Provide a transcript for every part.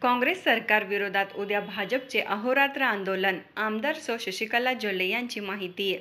काँग्रेस सरकार विरोधात उद्या भाजपचे अहोरात्र आंदोलन, आमदार सौ शशिकला जोल्ले यांची माहिती.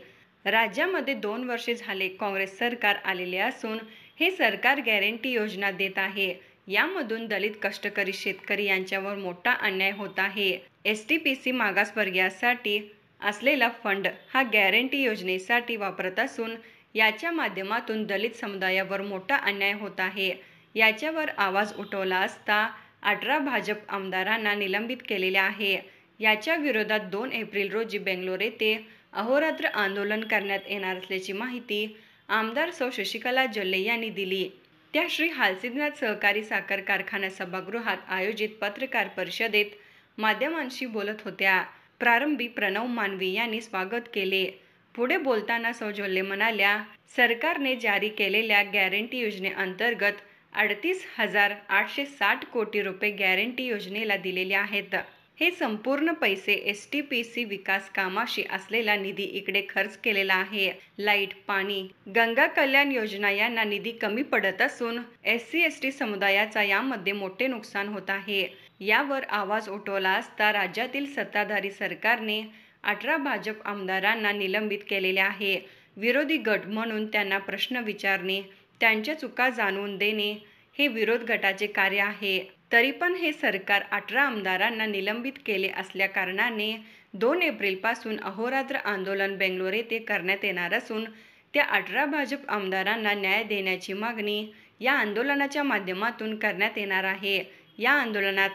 राज्यामध्ये 2 वर्षे झाले काँग्रेस सरकार आलेले असून हे सरकार गॅरंटी योजना देत आहे. यामधून दलित, कष्टकरी शेतकरी यांच्यावर मोठा अन्याय होत आहे. STPC मागासवर्गीयांसाठी असलेला फंड हा गॅरंटी योजनेसाठी वापरत असून याच्या माध्यमातून दलित समुदायावर मोठा अन्याय होत आहे. याच्यावर आवाज उठवला असता 18 भाजप आमदारांना निलंबित केलेले आहे. याच्या विरोधात 2 एप्रिल रोजी बेंगलोर येथे अहोरात्र आंदोलन करण्यात येणार असल्याची माहिती आमदार सौ शशिकला जोल्ले यांनी दिली. त्या श्री हालसिद्धनाथ सहकारी साखर कारखाना सभागृहात आयोजित पत्रकार परिषदेत माध्यमांशी बोलत होत्या. प्रारंभी प्रणव मानवी यांनी स्वागत केले. पुढे बोलताना सौ जोल्ले म्हणाल्या, सरकारने जारी केलेल्या गॅरंटी योजनेअंतर्गत 38,860 कोटी रुपये गॅरंटी योजनेला दिलेले आहेत. हे संपूर्ण पैसे STPC विकास कामाशी असलेला निधी इकडे खर्च केलेला आहे. लाईट, पाणी, गंगा कल्याण योजना यांना निधी कमी पडत असून SC/ST समुदायाचा यामध्ये मोठे नुकसान होत आहे. यावर आवाज उठवला असता राज्यातील सत्ताधारी सरकारने 18 भाजप आमदारांना निलंबित केलेले आहे. विरोधी गट म्हणून त्यांना प्रश्न विचारणे, त्यांच्या चुका जाणून देणे हे विरोध गटाचे कार्य आहे. तरी पण हे सरकार 18 आमदारांना निलंबित केले असल्या कारणाने 2 एप्रिलपासून अहोरात्र आंदोलन बेंगलोर येथे करण्यात येणार असून त्या 18 भाजप आमदारांना न्याय देण्याची मागणी या आंदोलनाच्या माध्यमातून करण्यात येणार आहे. या आंदोलनात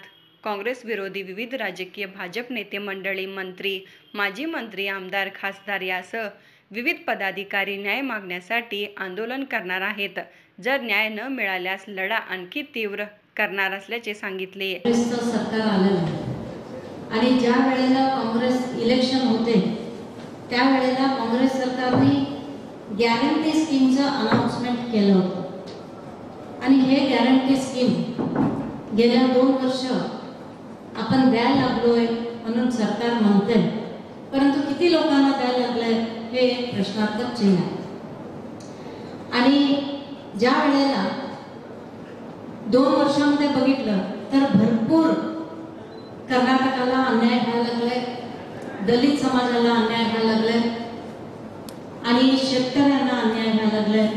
काँग्रेस विरोधी विविध राजकीय भाजप नेते मंडळी, मंत्री, माजी मंत्री, आमदार, खासदार यासह विविध पदाधिकारी न्याय मागण्यासाठी आंदोलन करणार आहेत. जर न्याय न मिळाल्यास लढा आणखी तीव्र करणार असल्याचे सांगितले. सरकार आलेलं आणि ज्या वेळेला काँग्रेस इलेक्शन होते त्यावेळेला काँग्रेस सरकारने गॅरंटी स्कीमचं अनाउन्समेंट केलं होतं आणि हे गॅरंटी स्कीम गेल्या 2 वर्ष आपण द्यायला लागलोय म्हणून सरकार म्हणते, परंतु किती लोकांना द्यायला लागलंय हे प्रश्नार्थक चिन्ह आहे. आणि ज्या वेळेला 2 वर्षांमध्ये बघितलं तर भरपूर कर्नाटकाला अन्याय व्हायला लागलाय, दलित समाजाला अन्याय व्हायला लागलाय आणि शेतकऱ्यांना अन्याय व्हायला लागलाय.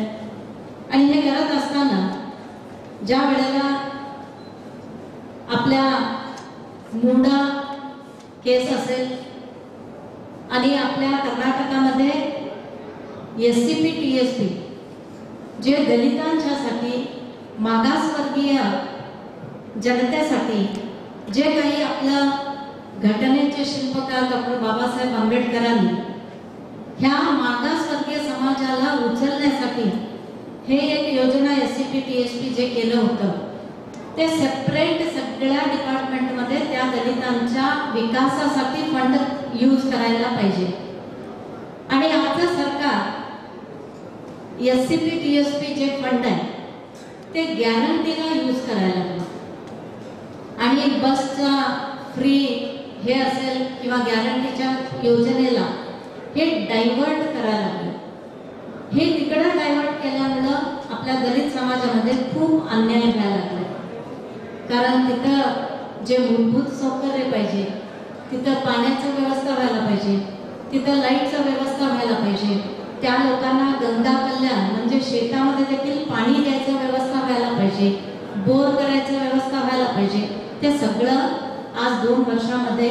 आणि हे करत असताना ज्या वेळेला आपल्या मुंडा केस असेल आणि आपल्या कर्नाटकामध्ये SCP TSP जे दलितांच्यासाठी, मागासवर्गीय जनतेसाठी जे काही आपलं घटनेचे शिल्पकार डॉक्टर बाबासाहेब आंबेडकरांनी ह्या मागासवर्गीय समाजाला उचलण्यासाठी हे एक योजना SCP TSP जे केलं होतं ते सेपरेट सगळ्या डिपार्टमेंटमध्ये त्या दलितांच्या विकासासाठी फंड यूज करायला पाहिजे. आणि आजचं सरकार SCP TSP जे फंड आहे ते गॅरंटीला यूज करायला लागलं आणि बसचा फ्री हे असेल किंवा गॅरंटीच्या योजनेला हे डायव्हर्ट करायला लागलं. हे तिकडं डायव्हर्ट केल्यामुळं आपल्या दलित समाजामध्ये खूप अन्याय व्हायला लागला. कारण तिथं जे मूलभूत सौकर्य पाहिजे, तिथं पाण्याची व्यवस्था व्हायला पाहिजे, तिथं लाईटची व्यवस्था व्हायला पाहिजे, त्या लोकांना गंगा कल्याण म्हणजे शेतामध्ये देखील पाणी द्यायचं व्यवस्था व्हायला पाहिजे, बोर करायचं व्यवस्था व्हायला पाहिजे. ते सगळं आज 2 वर्षामध्ये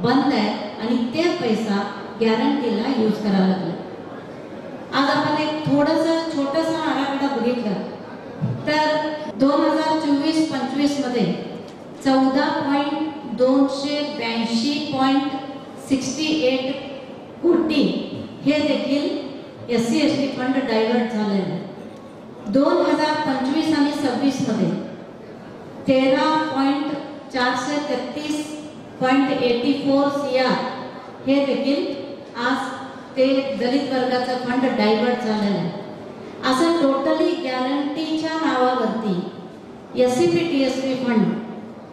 बंद आहे आणि ते पैसा गॅरंटीला यूज करायला लागला. आज आपण एक थोडंसं छोटंसं आराखडा बघितलं तर 2024-25 मध्ये 14.282.68 कोटी हे देखील SC/ST फंड डायव्हर्ट झालेलं. 2025 आणि 26 मध्ये 13.433.84 CR हे देखील आज ते दलित वर्गाचं फंड डायव्हर्ट झालेलं आहे. असं टोटली गॅरंटीच्या नावावरती SCP TSP फंड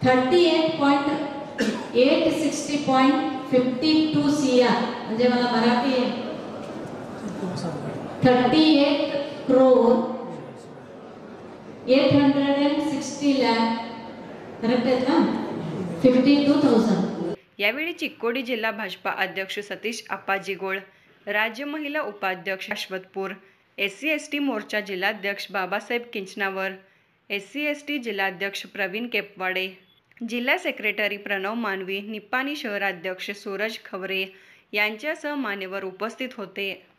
38.860.52 CR म्हणजे मला मराठी 38 crore 860 lakh करेक्ट आहेत ना 52,000. यावेळी चिक्कोडी जिल्हा भाजपा अध्यक्ष सतीश आप्पाजी गोळ, राज्य महिला उपाध्यक्ष शाश्वतपूर, SC/ST मोर्चा जिल्हाध्यक्ष बाबासाहेब किंचनावर, SC/ST जिल्हाध्यक्ष प्रवीण केपवाडे, जिल्हा सेक्रेटरी प्रणव मानवी, निपाणी शहराध्यक्ष सूरज खवरे यांच्यासह मान्यवर उपस्थित होते.